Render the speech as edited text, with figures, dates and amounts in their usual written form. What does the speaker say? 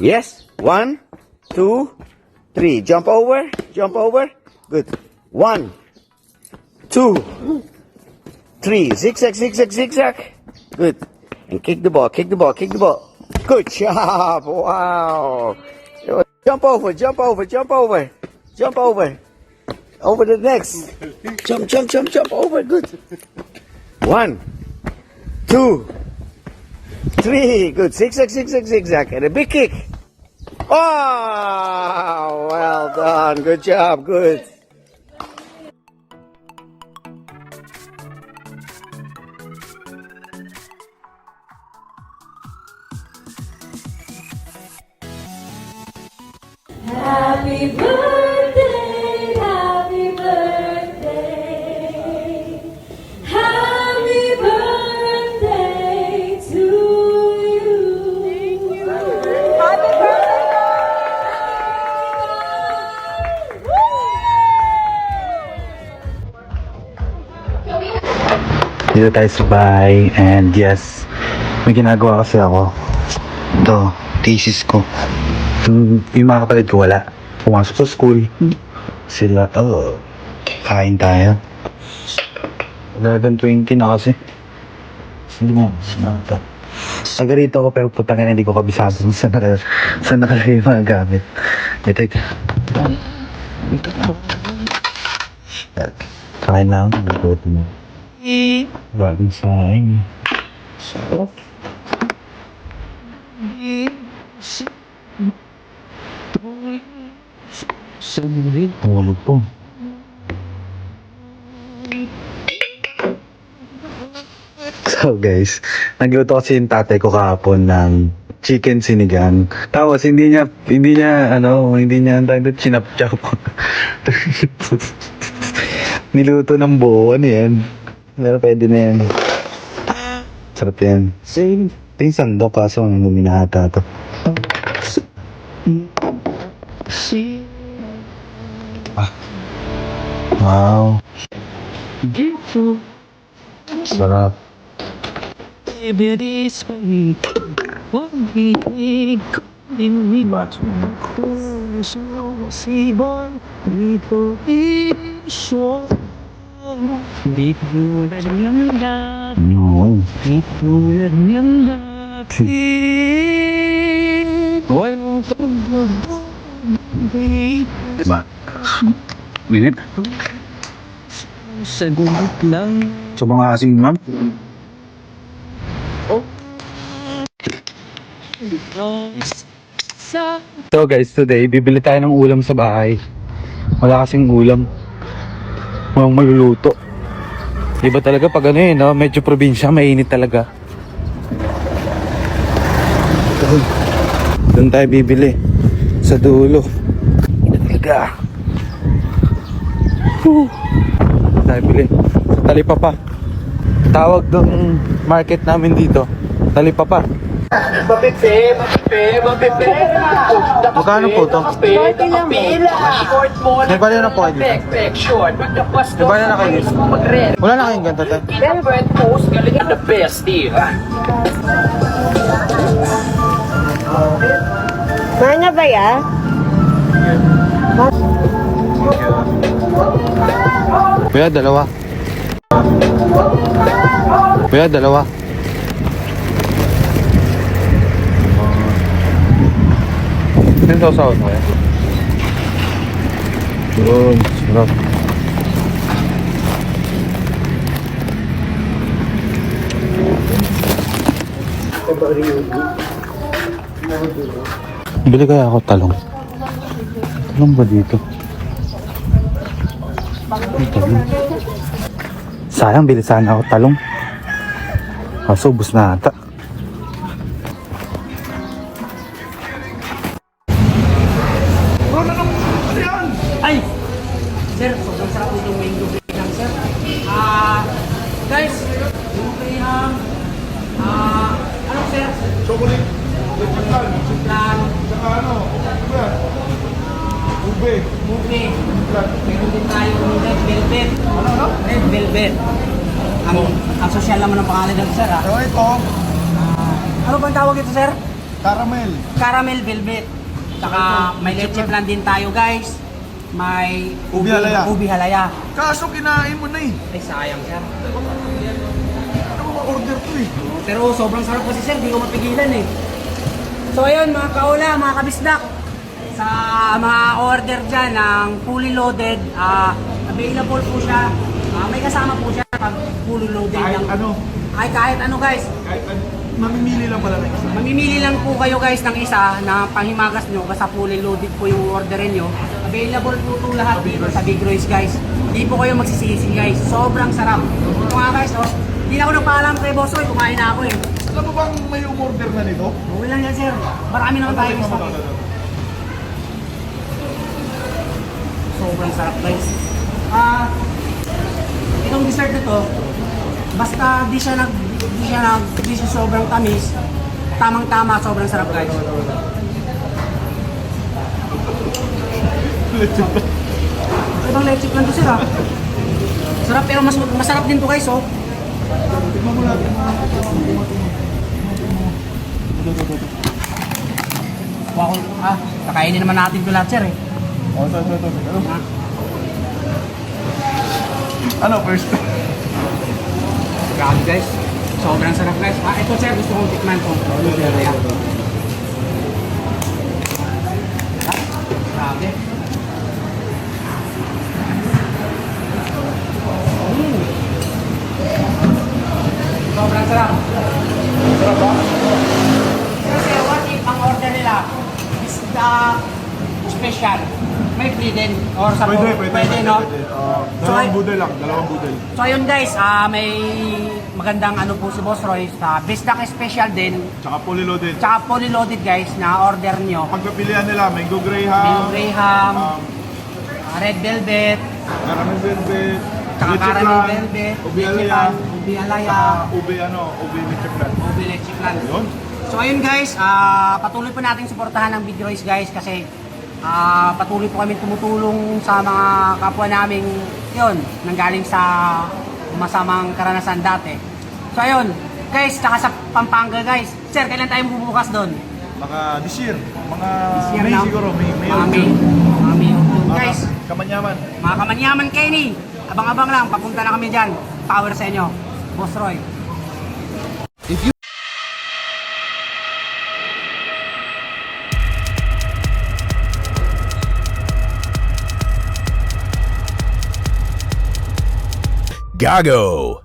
Yes. 1, 2, 3. Jump over. Jump over. Good. 1, 2, 3. Zigzag, zigzag, zigzag. Good. And kick the ball. Kick the ball. Kick the ball. Good job. Wow. Jump over. Jump over. Jump over. Jump over. Over the next. Jump, jump, jump, jump over. Good. 1, 2, 3. Good. Zigzag, zigzag, zigzag. And a big kick. Oh, well done. Good job. Good. Happy birthday, happy birthday, happy birthday to you. Happy Dito tayo sa bahay, and yes, may ginagawa kasi ako. Ito, thesis ko. Yung mga kapatid ko wala. Pumasok sa school. Sila, kain tayo. 11:20 na kasi. Hindi mo, sinata. Taga rito ako pero putangin hindi ko kabisado kung saan nakalagay yung mga gamit. Ito. Kain lang, nagluto mo. Bagong saing. Tulog po. So guys, nagluto kasi yung tatay ko kahapon ng chicken sinigang. Tapos hindi niya chinap-chap. Niluto ng buo, ano yan? Pero pwede na yan. Sarap yan. Ito yung sandok kaso ang luminahata to. Wow. Sarap. Diba? Minit. Sagot lang. So mga kasing ma'am. So guys, today bibili tayo ng ulam sa bahay. Wala kasing ulam. Walang maluluto. Iba talaga pag ano no? Medyo probinsya, mainit talaga. Doon tayo bibili. Sa dulo. Talaga. Tayo bili. Sa Talipapa. Tawag ng market namin dito. Talipapa. Mapipe. Magkano po to? Pila. Short mo May bala na po kayo dito? backpack short. Magdapas May bala na kayo dito? Wala na kayong ganito tayo? Pinapwet post galing the best, di ba? Mahal na ba yan? Kuya, dalawa. Kuya, dalawa. Ito sa ako kaya. Yun, sarap. Bili kaya ako talong. Talong ba dito? Talong. Sayang, bili sana ako talong. Kaso, ubos na ata. Ay! Sir, sobrang sarap itong mango cake lang, sir. Guys, yung kayang, ano, sir? Chocolate. Chiplan. Saka ano? Ube. Meron din tayo red velvet. Ano? Red velvet. Ang social naman ang pangalan dito, sir, ha? So ito, Ano bang tawag ito, sir? Caramel velvet. Tsaka may leche plan din tayo guys. May Ubi halaya. Ubi halaya. Kaso kinain mo na eh. Ay sayang sir. Ano mo order to eh? Pero sobrang sarap kasi sir, di ko mapigilan eh. So ayun mga kaula, mga kabisdak. Sa mga order dyan ng fully loaded, available po siya. May kasama po siya pag fully loaded. Kahit ng, ano. Ay kahit ano guys. Kahit ano. Mamimili lang pala ng isa. Mamimili lang po kayo guys ng isa na panghimagas nyo basta fully loaded po yung orderin nyo. Available po ito lahat dito sa Big Royce guys. Hindi po kayo magsisisi guys. Sobrang sarap. Ito nga guys, oh. Hindi na ako nagpaalam kay Boss Roy, kumain na ako eh. Alam mo bang may umorder na nito? Okay lang yan sir. Marami naman tayo guys. Sobrang sarap guys. Itong dessert na to, basta di siya sobrang tamis, tamang-tama, sobrang sarap guys. Ibang leche plan to sir ha. Sarap pero masarap din to guys oh. Tignan mo natin. Wow, kakainin naman natin to lahat sir eh. Oh, ito. Ano, first? Grabe guys. Sobrang sarap guys. Ito sir, gusto kong tikman to. Grabe. Sobrang sarap. Sarap ba? Kasi what if ang order nila is the special? May free din or sa pwede no? Dalawang budel lang, dalawang budel. So ayun guys, may magandang ano po si Boss Roy sa Bisdak Special din. Tsaka fully loaded. Tsaka fully loaded guys na order nyo. Pagpapilian nila, mango graham, Mango Graham, red velvet, caramel velvet, tsaka leche caramel flan, velvet, ubi leche alaya, flan, ubi alaya, ubi leche flan. ubi leche flan. Yun. So ayun guys, patuloy po nating suportahan ng Big Royce guys kasi patuloy po kami tumutulong sa mga kapwa naming yun, nanggaling sa masamang karanasan dati. So ayun, guys, tsaka sa Pampanga guys. Sir, kailan tayo bubukas doon? Mga this year, mga Year May na? siguro, May Mga May. Mga May. Guys, Kamanyaman. mga Kamanyaman Kenny, abang-abang lang, papunta na kami dyan. Power sa inyo. Boss Roy. Gago.